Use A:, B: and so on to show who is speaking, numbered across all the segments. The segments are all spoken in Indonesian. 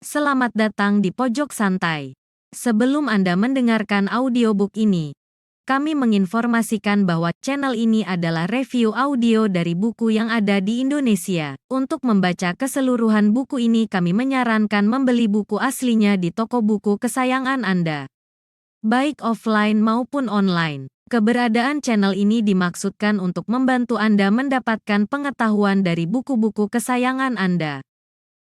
A: Selamat datang di Pojok Santai. Sebelum Anda mendengarkan audiobook ini, kami menginformasikan bahwa channel ini adalah review audio dari buku yang ada di Indonesia. Untuk membaca keseluruhan buku ini kami menyarankan membeli buku aslinya di toko buku kesayangan Anda, baik offline maupun online. Keberadaan channel ini dimaksudkan untuk membantu Anda mendapatkan pengetahuan dari buku-buku kesayangan Anda.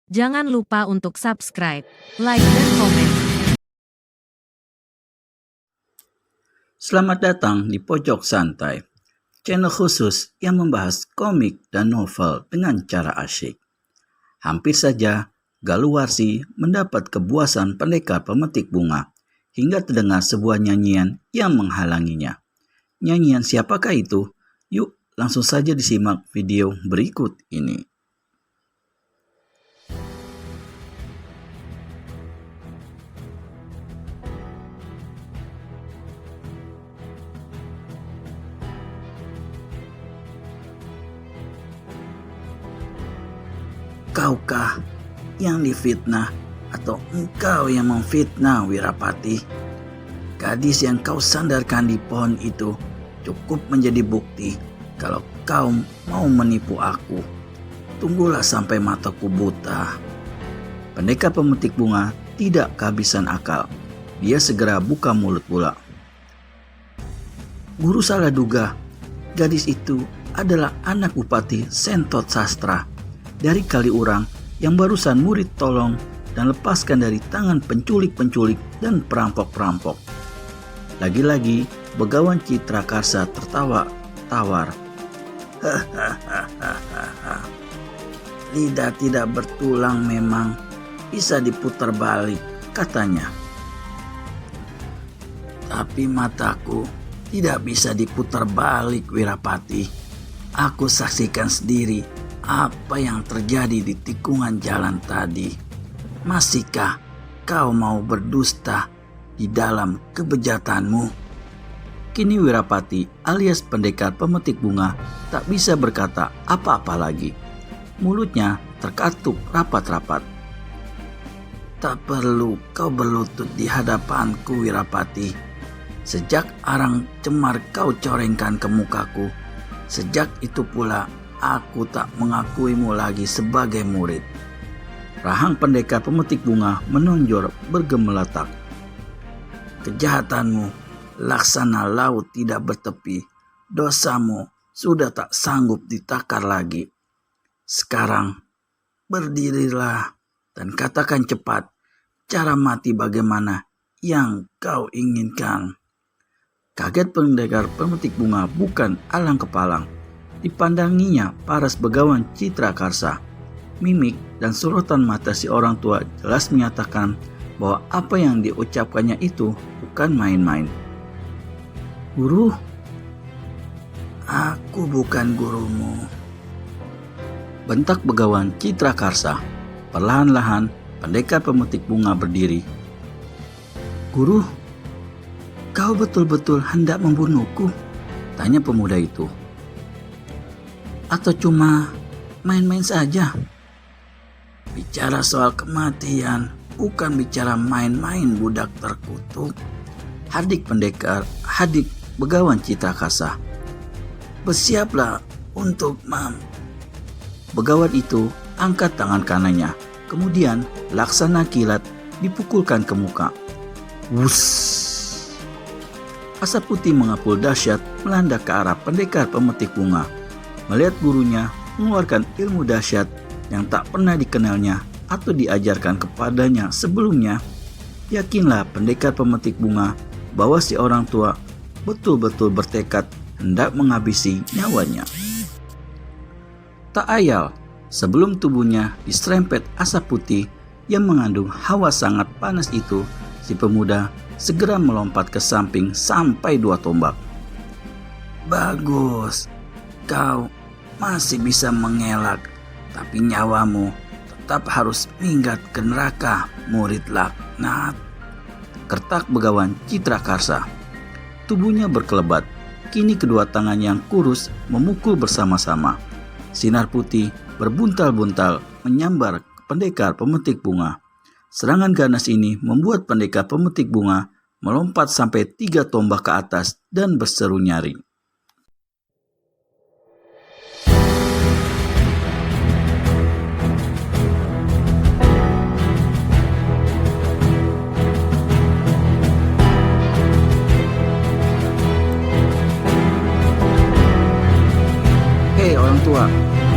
A: Jangan lupa untuk subscribe, like, dan komen.
B: Selamat datang di Pojok Santai, channel khusus yang membahas komik dan novel dengan cara asyik. Hampir saja Galuwarsi mendapat kepuasan pendekar pemetik bunga hingga terdengar sebuah nyanyian yang menghalanginya. Nyanyian siapakah itu? Yuk langsung saja disimak video berikut ini. Kaukah yang difitnah atau engkau yang memfitnah Wirapati? Gadis yang kau sandarkan di pohon itu cukup menjadi bukti kalau kau mau menipu aku. Tunggulah sampai mataku buta. Pendekar pemetik bunga tidak kehabisan akal. Dia segera buka mulut pula. Guru salah duga, gadis itu adalah anak Bupati Sentot Sastra dari Kaliurang yang barusan murid tolong dan lepaskan dari tangan penculik-penculik dan perampok-perampok. Lagi-lagi Begawan Citrakarsa tertawa tawar. Lidah tidak bertulang memang bisa diputar balik, katanya. Tapi mataku tidak bisa diputar balik, Wirapati. Aku saksikan sendiri apa yang terjadi di tikungan jalan tadi. Masihkah kau mau berdusta di dalam kebejatanmu? Kini Wirapati alias pendekar pemetik bunga tak bisa berkata apa-apa lagi. Mulutnya terkatup rapat-rapat. Tak perlu kau berlutut di hadapanku, Wirapati. Sejak arang cemar kau corengkan ke mukaku, sejak itu pula aku tak mengakuimu lagi sebagai murid. Rahang pendekar pemetik bunga menonjol bergemeletak. Kejahatanmu laksana laut tidak bertepi. Dosamu sudah tak sanggup ditakar lagi. Sekarang berdirilah dan katakan cepat cara mati bagaimana yang kau inginkan. Kaget pendekar pemetik bunga bukan alang kepalang. Dipandanginya paras Begawan Citrakarsa. Mimik dan sorotan mata si orang tua jelas menyatakan bahwa apa yang diucapkannya itu bukan main-main. Guru, aku bukan gurumu, bentak Begawan Citrakarsa. Perlahan-lahan pendekar pemetik bunga berdiri. Guru, kau betul-betul hendak membunuhku? Tanya pemuda itu. Atau cuma main-main saja? Bicara soal kematian bukan bicara main-main, budak terkutuk. Hadik Begawan Citrakarsa. Bersiaplah untuk Begawan itu angkat tangan kanannya, kemudian laksana kilat dipukulkan ke muka. Wus! Asap putih mengepul dahsyat melanda ke arah pendekar pemetik bunga. Melihat gurunya mengeluarkan ilmu dahsyat yang tak pernah dikenalnya atau diajarkan kepadanya sebelumnya, yakinlah pendekar pemetik bunga bahwa si orang tua betul-betul bertekad hendak menghabisi nyawanya. Tak ayal, sebelum tubuhnya diserempet asap putih yang mengandung hawa sangat panas itu, si pemuda segera melompat ke samping sampai 2 tombak. Bagus, kau masih bisa mengelak, tapi nyawamu tetap harus minggat ke neraka, murid laknat. Kertak Begawan Citrakarsa. Tubuhnya berkelebat. Kini kedua tangan yang kurus memukul bersama-sama. Sinar putih berbuntal-buntal menyambar pendekar pemetik bunga. Serangan ganas ini membuat pendekar pemetik bunga melompat sampai 3 tombak ke atas dan berseru nyaring. Hei orang tua,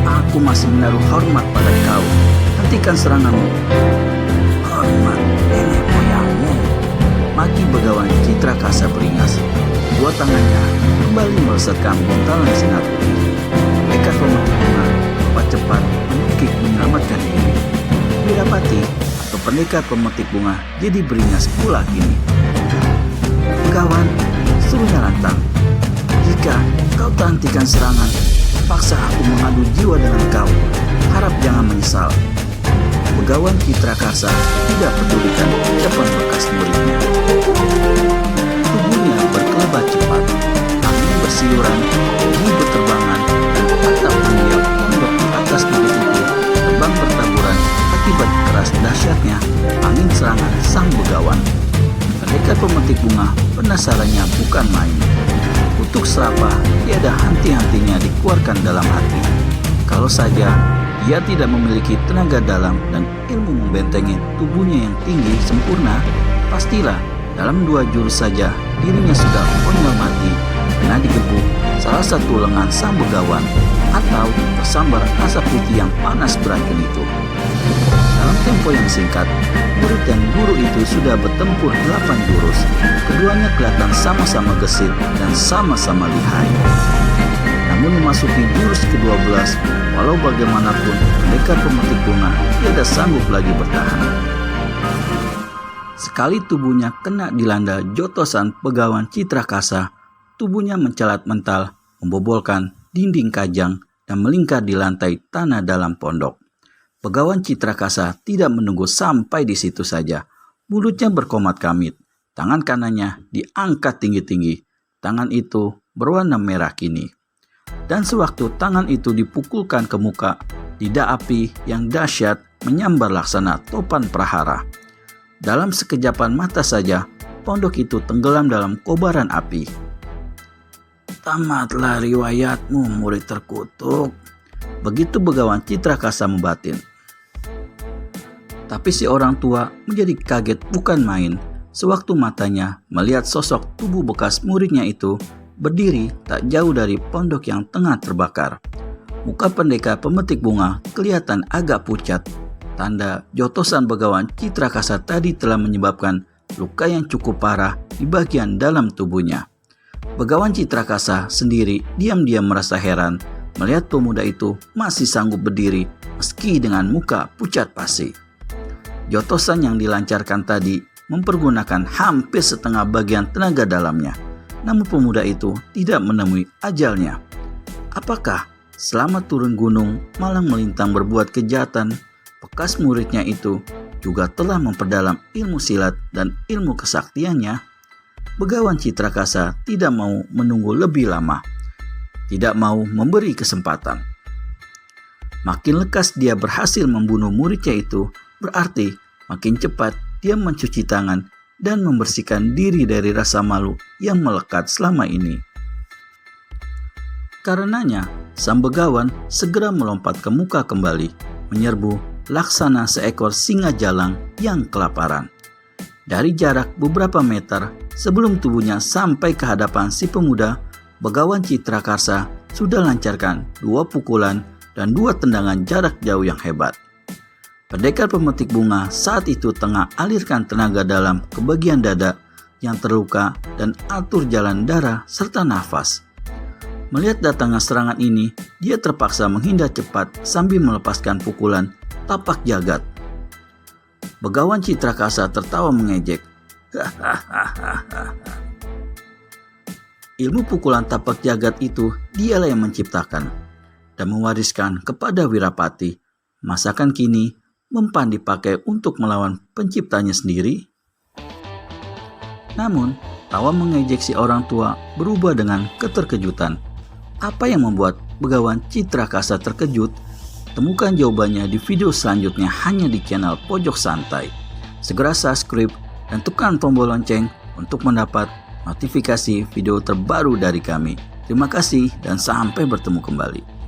B: aku masih menaruh hormat pada kau. Hentikan seranganmu. Hormat nenek moyangmu. Maki Begawan Citrakasa beringas. Dua tangannya kembali melesetkan buntalan sinar putih. Pendekar pemetik bunga cepat-cepat mengukik menyelamatkan diri. Wirapati atau pendekar pemetik bunga jadi beringas pula kini. Begawan, serunya lantang. Jika kau tak hentikan serangan, paksa aku mengadu jiwa dengan kau. Harap jangan menyesal. Begawan Citrakasa tidak pedulikan ucapan bekas muridnya. Tubuhnya berkelebat cepat. Angin bersiuran, bunyi berterbangan, dan atap mengiap pondok di atas bukit itu terbang bertaburan akibat keras dahsyatnya angin serangan sang begawan. Pendekar pemetik bunga penasarannya bukan main. Kutuk serapah tiada henti-hentinya dikeluarkan dalam hati. Kalau saja dia tidak memiliki tenaga dalam dan ilmu membentengi tubuhnya yang tinggi sempurna, pastilah dalam 2 jurus saja dirinya sudah konyol mati kena digebuk salah satu lengan sang begawan atau tersambar asap putih yang panas beracun itu. Dalam tempo yang singkat, murid dan guru itu sudah bertempur 8 jurus. Keduanya kelihatan sama-sama gesit dan sama-sama lihai. Namun memasuki jurus ke-12, walau bagaimanapun pendekar pemetik bunga tidak sanggup lagi bertahan. Sekali tubuhnya kena dilanda jotosan Begawan Citrakasa, tubuhnya mencelat mental, membobolkan dinding kajang dan melingkar di lantai tanah dalam pondok. Begawan Citrakasa tidak menunggu sampai di situ saja. Mulutnya berkomat kamit, tangan kanannya diangkat tinggi-tinggi. Tangan itu berwarna merah kini. Dan sewaktu tangan itu dipukulkan ke muka, lidah api yang dahsyat menyambar laksana topan prahara. Dalam sekejapan mata saja, pondok itu tenggelam dalam kobaran api. Tamatlah riwayatmu, murid terkutuk. Begitu Begawan Citrakasa membatin. Tapi si orang tua menjadi kaget bukan main sewaktu matanya melihat sosok tubuh bekas muridnya itu berdiri tak jauh dari pondok yang tengah terbakar. Muka pendekar pemetik bunga kelihatan agak pucat. Tanda jotosan Begawan Citrakasa tadi telah menyebabkan luka yang cukup parah di bagian dalam tubuhnya. Begawan Citrakasa sendiri diam-diam merasa heran melihat pemuda itu masih sanggup berdiri meski dengan muka pucat pasi. Jotosan yang dilancarkan tadi mempergunakan hampir setengah bagian tenaga dalamnya. Namun pemuda itu tidak menemui ajalnya. Apakah selama turun gunung malang melintang berbuat kejahatan, bekas muridnya itu juga telah memperdalam ilmu silat dan ilmu kesaktiannya? Begawan Citrakasa tidak mau menunggu lebih lama, tidak mau memberi kesempatan. Makin lekas dia berhasil membunuh muridnya itu, berarti makin cepat dia mencuci tangan dan membersihkan diri dari rasa malu yang melekat selama ini. Karenanya, sang begawan segera melompat ke muka kembali, menyerbu laksana seekor singa jalang yang kelaparan. Dari jarak beberapa meter sebelum tubuhnya sampai ke hadapan si pemuda, Begawan Citrakasa sudah lancarkan 2 pukulan dan 2 tendangan jarak jauh yang hebat. Pendekar pemetik bunga saat itu tengah alirkan tenaga dalam ke bagian dada yang terluka dan atur jalan darah serta nafas. Melihat datangnya serangan ini, dia terpaksa menghindar cepat sambil melepaskan pukulan tapak jagat. Begawan Citrakasa tertawa mengejek. Ilmu pukulan tapak jagat itu dialah yang menciptakan dan mewariskan kepada Wirapati. Masakan kini mempan dipakai untuk melawan penciptanya sendiri? Namun, tawa mengejek si orang tua berubah dengan keterkejutan. Apa yang membuat Begawan Citrakasa terkejut? Temukan jawabannya di video selanjutnya hanya di channel Pojok Santai. Segera subscribe dan tekan tombol lonceng untuk mendapat notifikasi video terbaru dari kami. Terima kasih dan sampai bertemu kembali.